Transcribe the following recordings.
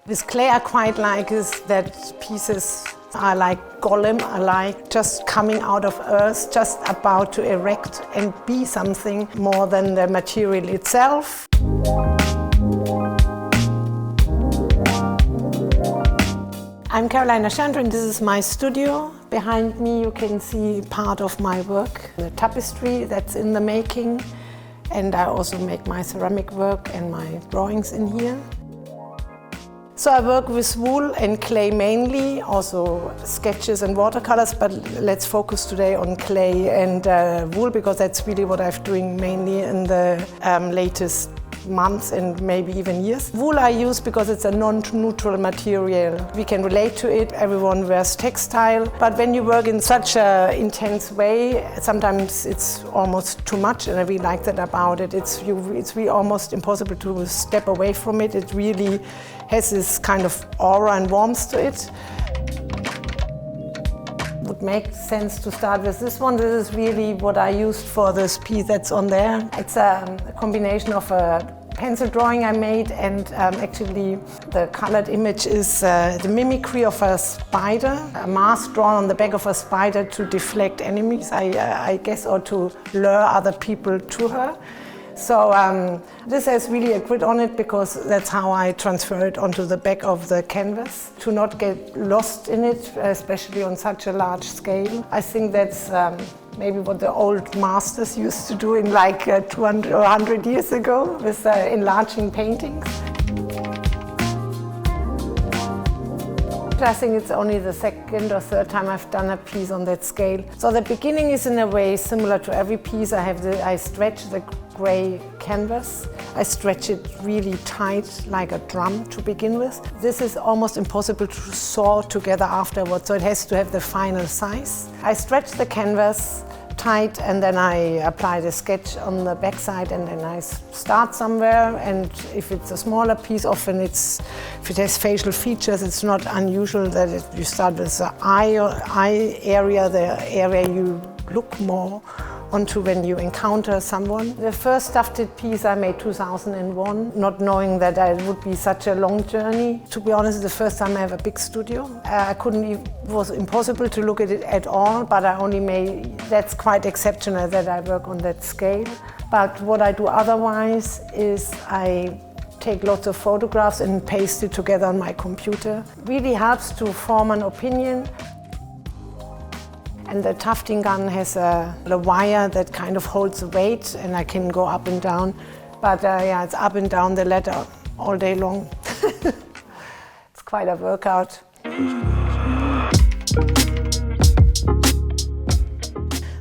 With clay I quite like is that pieces are like golem, I like just coming out of earth, just about to erect and be something more than the material itself. I'm Caroline Achaintre and this is my studio. Behind me you can see part of my work, the tapestry that's in the making, and I also make my ceramic work and my drawings in here. So I work with wool and clay mainly, also sketches and watercolors, but let's focus today on clay and wool because that's really what I'm doing mainly in the latest months and maybe even years. Wool I use because it's a non-neutral material. We can relate to it, everyone wears textile, but when you work in such an intense way, sometimes it's almost too much, and I really like that about it. It's really almost impossible to step away from it. It really has this kind of aura and warmth to it. Would make sense to start with this one. This is really what I used for this piece that's on there. It's a combination of a pencil drawing I made and actually the colored image is the mimicry of a spider, a mask drawn on the back of a spider to deflect enemies, I guess, or to lure other people to her. So this has really a grid on it because that's how I transfer it onto the back of the canvas, to not get lost in it, especially on such a large scale. I think that's maybe what the old masters used to do in like 200 or 100 years ago with enlarging paintings. I think it's only the second or third time I've done a piece on that scale. So the beginning is in a way similar to every piece. I stretch the grey canvas. I stretch it really tight like a drum to begin with. This is almost impossible to sew together afterwards, so it has to have the final size. I stretch the canvas tight and then I apply the sketch on the back side, and then I start somewhere, and if it's a smaller piece, often if it has facial features, it's not unusual that you start with the eye area, the area you look more onto when you encounter someone. The first Tufted piece I made 2001, not knowing that it would be such a long journey. To be honest, the first time I have a big studio. It was impossible to look at it at all, but that's quite exceptional that I work on that scale. But what I do otherwise is I take lots of photographs and paste it together on my computer. Really helps to form an opinion. And the tufting gun has a wire that kind of holds the weight, and I can go up and down. But yeah, it's up and down the ladder all day long. It's quite a workout.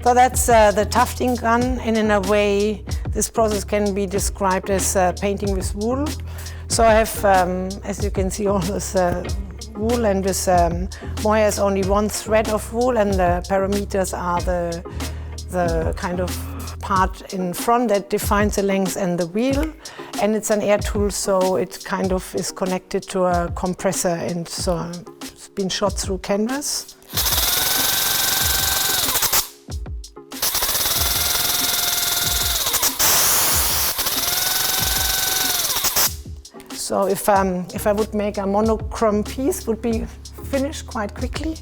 So that's the tufting gun, and in a way this process can be described as painting with wool. So I have, as you can see, all this wool, and with mohair is only one thread of wool, and the parameters are the kind of part in front that defines the length and the wheel. And it's an air tool, so it kind of is connected to a compressor, and so it's been shot through canvas. So if I would make a monochrome piece, it would be finished quite quickly.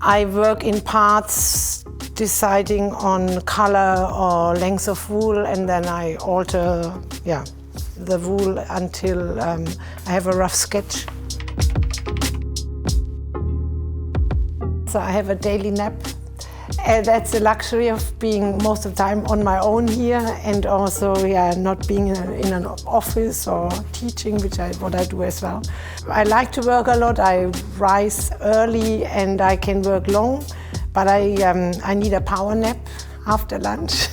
I work in parts, deciding on color or length of wool, and then I alter the wool until I have a rough sketch. So I have a daily nap. That's the luxury of being most of the time on my own here, and also not being in an office or teaching, what I do as well. I like to work a lot. I rise early and I can work long, but I need a power nap after lunch.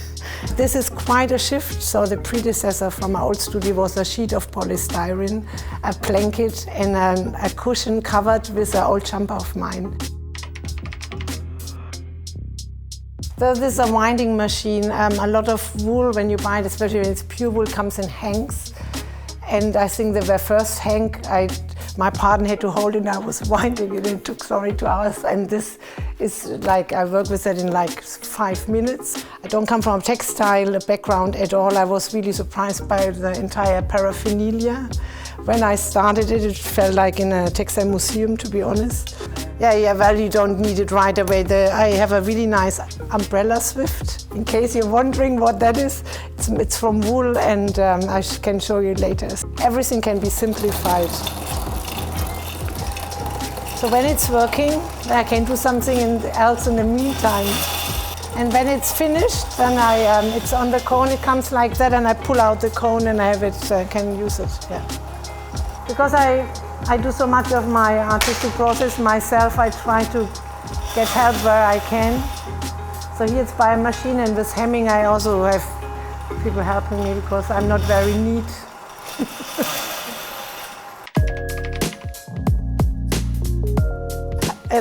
This is quite a shift. So the predecessor from my old studio was a sheet of polystyrene, a blanket and a cushion covered with an old jumper of mine. So this is a winding machine. A lot of wool, when you buy it, especially when it's pure wool, comes in hanks. And I think the first hank, my partner had to hold it and I was winding it. It took 2 hours. And this is like, I work with that in like 5 minutes. I don't come from a textile background at all. I was really surprised by the entire paraphernalia. when I started it, it felt like in a textile museum, to be honest. Yeah, well, you don't need it right away. I have a really nice umbrella swift, in case you're wondering what that is. It's from wool, and I can show you later. Everything can be simplified. So when it's working, I can do something else in the meantime. And when it's finished, then it's on the cone, it comes like that, and I pull out the cone and I have it, can use it, yeah. Because I do so much of my artistic process myself, I try to get help where I can. So here it's by a machine, and with hemming I also have people helping me because I'm not very neat.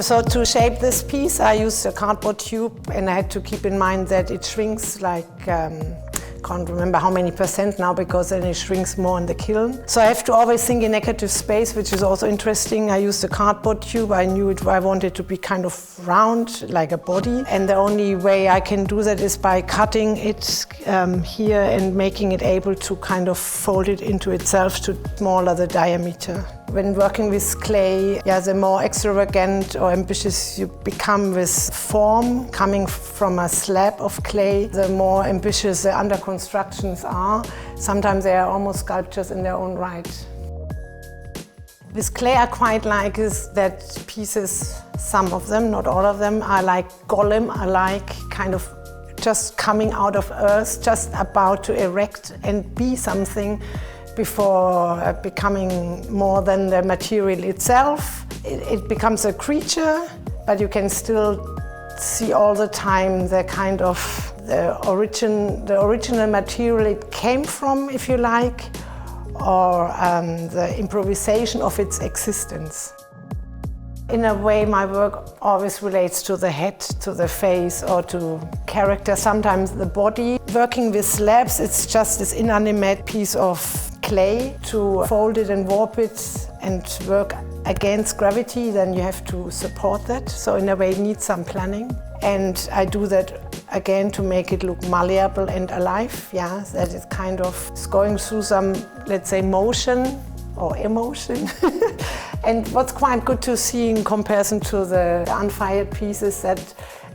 So to shape this piece, I used a cardboard tube, and I had to keep in mind that it shrinks like, can't remember how many % now, because then it shrinks more in the kiln. So I have to always think in negative space, which is also interesting. I used a cardboard tube. I knew I wanted to be kind of round, like a body. And the only way I can do that is by cutting it here and making it able to kind of fold it into itself to smaller the diameter. When working with clay, the more extravagant or ambitious you become with form, coming from a slab of clay, the more ambitious the under constructions are. Sometimes they are almost sculptures in their own right. With clay, I quite like is that pieces, some of them, not all of them, are like golem, I like kind of just coming out of earth, just about to erect and be something before becoming more than the material itself. It becomes a creature, but you can still see all the time the kind of the original material it came from, if you like, or the improvisation of its existence. In a way, my work always relates to the head, to the face, or to character, sometimes the body. Working with slabs, it's just this inanimate piece of clay. To fold it and warp it and work against gravity, then you have to support that. So in a way, it needs some planning. And I do that again to make it look malleable and alive, that it kind of is going through some, let's say, motion or emotion. And what's quite good to see in comparison to the unfired pieces, that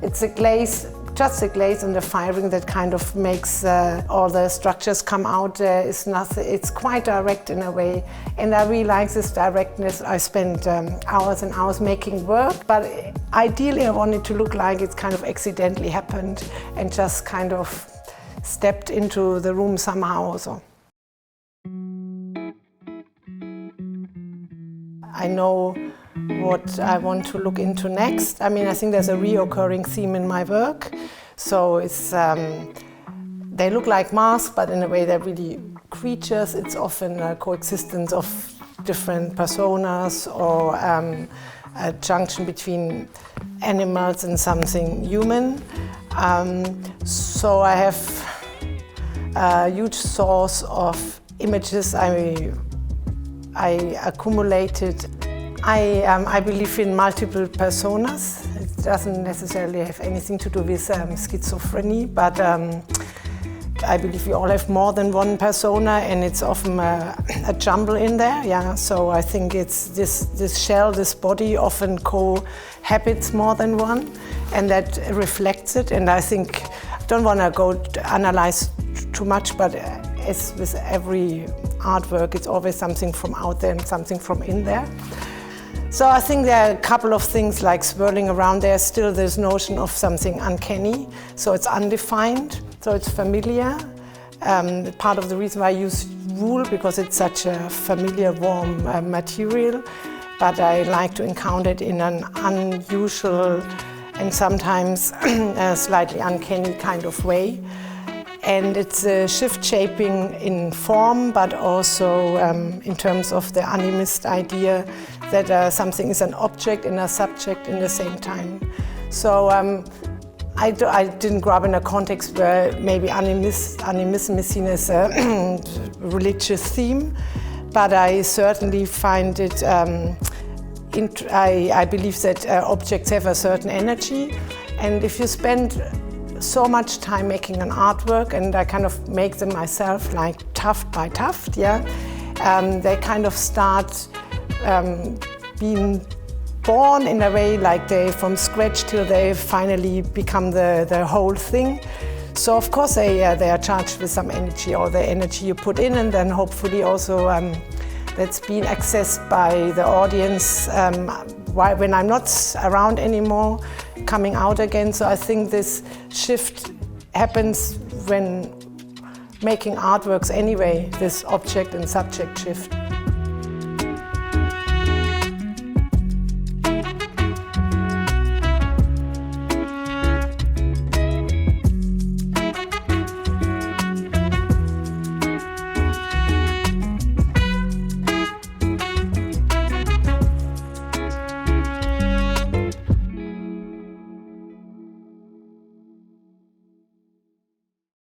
it's the glaze, just the glaze and the firing that kind of makes all the structures come out. There is nothing, it's quite direct in a way. And I really like this directness. I spent hours and hours making work, but ideally I want it to look like it's kind of accidentally happened and just kind of stepped into the room somehow also. I know what I want to look into next. I mean, I think there's a reoccurring theme in my work. So it's, they look like masks, but in a way they're really creatures. It's often a coexistence of different personas, or a junction between animals and something human. So I have a huge source of images I accumulated. I believe in multiple personas. It doesn't necessarily have anything to do with schizophrenia, but I believe we all have more than one persona, and it's often a jumble in there. So I think it's this shell, this body often cohabits more than one, and that reflects it. And I think, I don't want to go to analyze too much, but as with every artwork, it's always something from out there and something from in there. So I think there are a couple of things like swirling around. There's still this notion of something uncanny, so it's undefined, so it's familiar. Part of the reason why I use wool, because it's such a familiar, warm material, but I like to encounter it in an unusual and sometimes a slightly uncanny kind of way. And it's a shift shaping in form, but also in terms of the animist idea that something is an object and a subject in the same time. So I didn't grow up in a context where maybe animism is seen as a religious theme, but I certainly find it, I believe that objects have a certain energy, and if you spend so much time making an artwork, and I kind of make them myself, like tuft by tuft, they kind of start being born in a way, like they from scratch till they finally become the whole thing. So of course they are charged with some energy, or the energy you put in, and then hopefully also that's being accessed by the audience when I'm not around anymore, coming out again. So I think this shift happens when making artworks anyway, this object and subject shift.